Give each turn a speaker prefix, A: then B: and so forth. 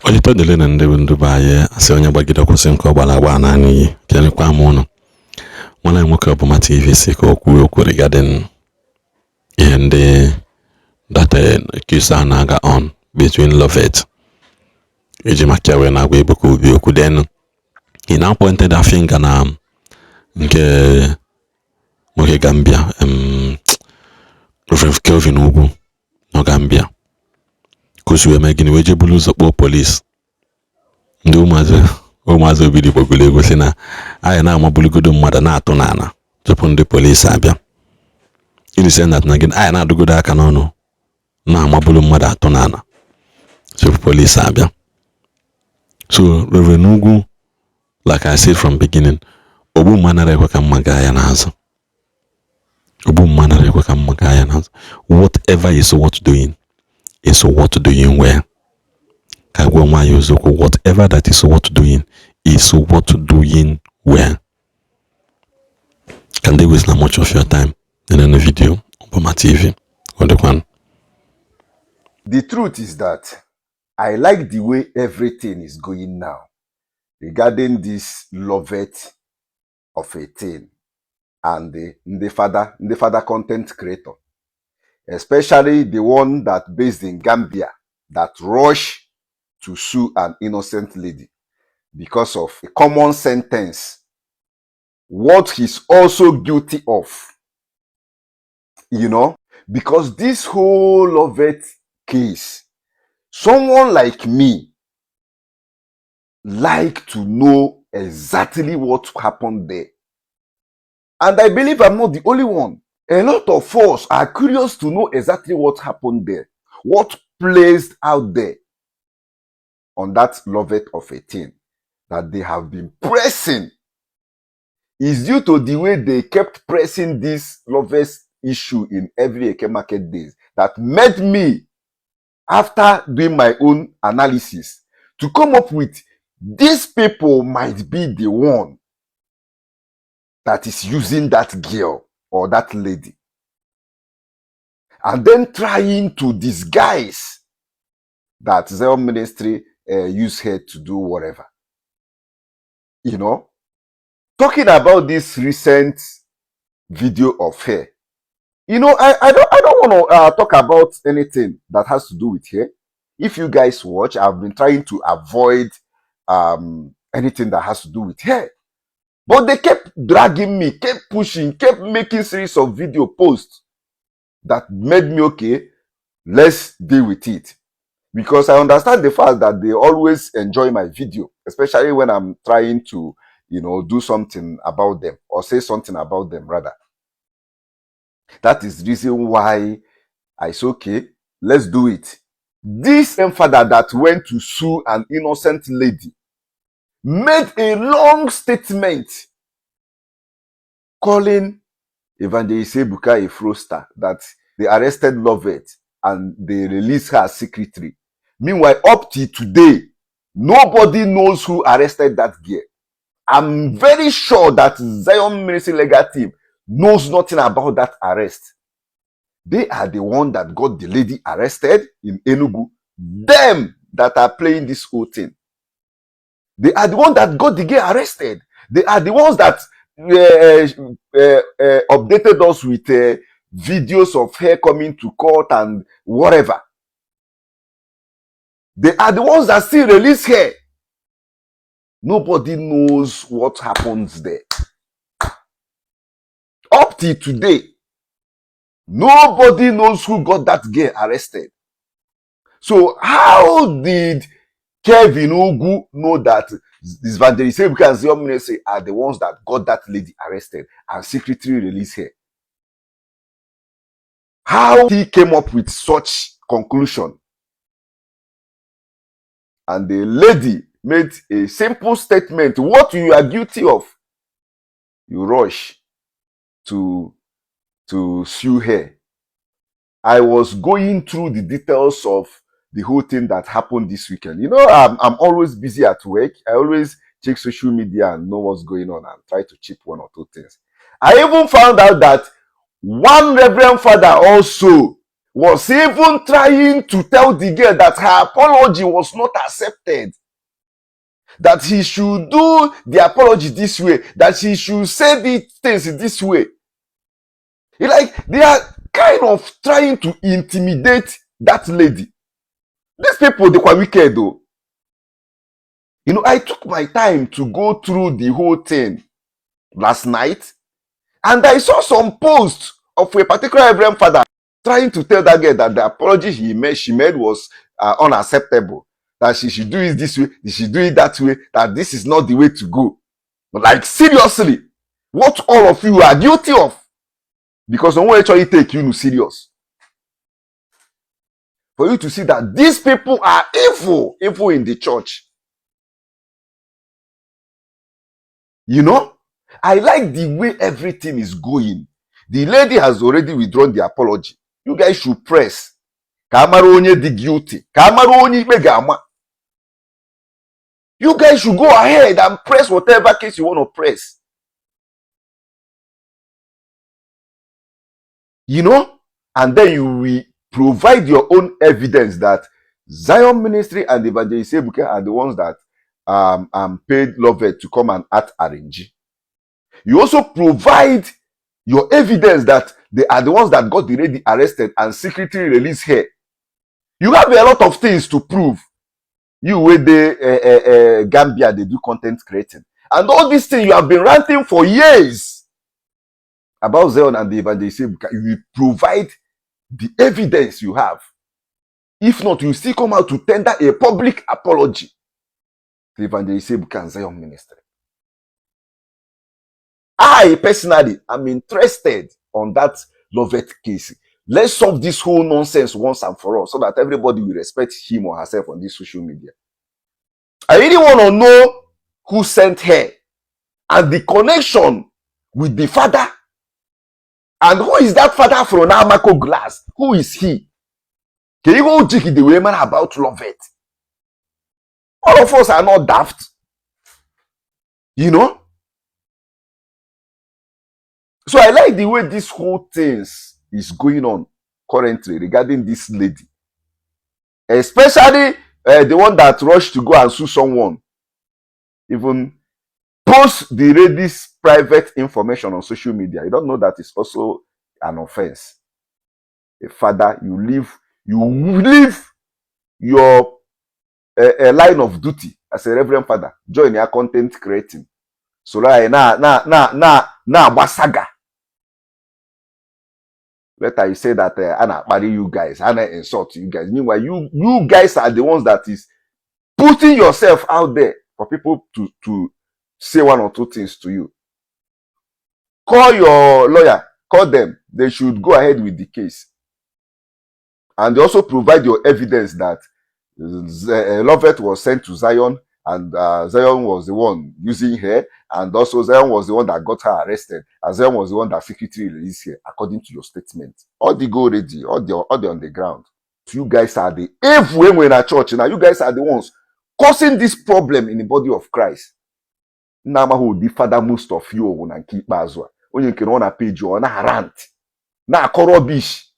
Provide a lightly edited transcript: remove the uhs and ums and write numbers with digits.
A: Olito dele na ndị baye asị onye gbagide kwụsị nke ọgbara agba na n'iyi kenekwa m ụnụ nwana nwoke ọbụma TV si ka okwu regarding ihe ndị that accuse na-aga on between Lovett iji maka wee na-agwa Ebuka Obi okwu. Then he now pointed a finger na nke nwoke Gambia Reverend Kelvin ugwu no Gambia kusiwe megini weje bulu ụzọ kpọọ police ndị ụmụazị obidi gbogolo ego si na anyị na-amabulugodo mmadụ na-atụ n'ala tupu ndị police abịa. In the sense that na gịnị anyị na-adụgodo aka n'ọnụ na-amabulu mmadụ atụ n'ala tupu police abịa. So Reverend ugwu, like I said from beginning, ogbu mmanara ekwe ka mma gaa ya n'azụ. Ogbu mmanara ekwe ka mma gaa ya n'azụ. Whatever is worth doing is worth doing well. Whatever that is worth doing is worth doing well. Can they waste that much of your time in any video on my TV or the one?
B: The truth is that I like the way everything is going now regarding this Lovett of a thing and the father content creator, especially the one that based in Gambia that rushed to sue an innocent lady because of a common sentence, what he's also guilty of, you know, because this whole Lovett case, someone like me like to know exactly what happened there. And I believe I'm not the only one. A lot of us are curious to know exactly what happened there, what plays out there on that Lovett of a thing that they have been pressing. Is due to the way they kept pressing this Lovett issue in every Eke market days that made me, after doing my own analysis, to come up with these people might be the one that is using that girl or that lady and then trying to disguise that Zion ministry use her to do whatever. You know, talking about this recent video of her, you know, I don't want to talk about anything that has to do with her. If you guys watch, I've been trying to avoid anything that has to do with her. But they kept dragging me, kept pushing, kept making series of video posts that made me, okay, let's deal with it. Because I understand the fact that they always enjoy my video, especially when I'm trying to, you know, do something about them or say something about them rather. That is the reason why I say, okay, let's do it. This same father that went to sue an innocent lady made a long statement calling Evangelist Ebuka a fraudster, that they arrested Lovett and they released her secretly. Meanwhile, up to today, nobody knows who arrested that girl. I'm very sure that Zion Ministry legal team knows nothing about that arrest. They are the one that got the lady arrested in Enugu. Them that are playing this whole thing. They are the one that got the girl arrested. They are the ones that updated us with videos of her coming to court and whatever. They are the ones that still release her. Nobody knows what happens there. Up till today, nobody knows who got that girl arrested. So how did Kelvin Ogu know that this Evangelist Ebuka and Zion Ministry are the ones that got that lady arrested and secretly released her? How he came up with such conclusion? And the lady made a simple statement: what you are guilty of, you rush to sue her. I was going through the details of the whole thing that happened this weekend. You know, I'm always busy at work. I always check social media and know what's going on and try to chip one or two things. I even found out that one reverend father also was even trying to tell the girl that her apology was not accepted. That he should do the apology this way. That he should say the things this way. Like, they are kind of trying to intimidate that lady. These people, they were wicked though. You know, I took my time to go through the whole thing last night, and I saw some posts of a particular Reverend Father trying to tell that girl that the apology she made was unacceptable. That she should do it this way, she should do it that way, that this is not the way to go. Like, seriously, what all of you are guilty of. Because no one actually take you serious. For you to see that these people are evil in the church. You know, I like the way everything is going. The lady has already withdrawn the apology. You guys should press. Kamaro onye the guilty. Kamaro onye ikpe ga-ama. You guys should go ahead and press whatever case you want to press. You know, and then you will provide your own evidence that Zion Ministry and Evangelist Ebuka are the ones that paid Lovett to come and act RNG. You also provide your evidence that they are the ones that got the lady arrested and secretly released her. You have a lot of things to prove. You with the Gambia, they do content creating. And all these things you have been ranting for years about Zion and the Evangelist Ebuka. You will provide the evidence you have. If not, you still come out to tender a public apology to Evangelist Ebuka and Zion Ministry. I personally am interested on that Lovett case. Let's solve this whole nonsense once and for all so that everybody will respect him or herself on this social media. I really want to know who sent her and the connection with the father. And who is that father from Namako Glass? Who is he? Can you go check the women about Lovett? All of us are not daft. You know? So I like the way this whole thing is going on currently regarding this lady. Especially the one that rushed to go and sue someone. Even post the lady's private information on social media. You don't know that it's also an offense. A father, you leave your line of duty as a reverend father. Join your content creating. So na Saga. Later you say that Anna marry you guys, Anna insult you guys. Meanwhile, you guys are the ones that is putting yourself out there for people to say one or two things to you. Call your lawyer, call them. They should go ahead with the case. And they also provide your evidence that Lovett was sent to Zion and Zion was the one using her, and also Zion was the one that got her arrested, and Zion was the one that secretly released her, according to your statement. All the go ready, all the on the ground. So you guys are the evil when we're in a church. Now you guys are the ones causing this problem in the body of Christ. Nama who the father most of you and keep bazwa. When you can on a page or na rant, na korobish.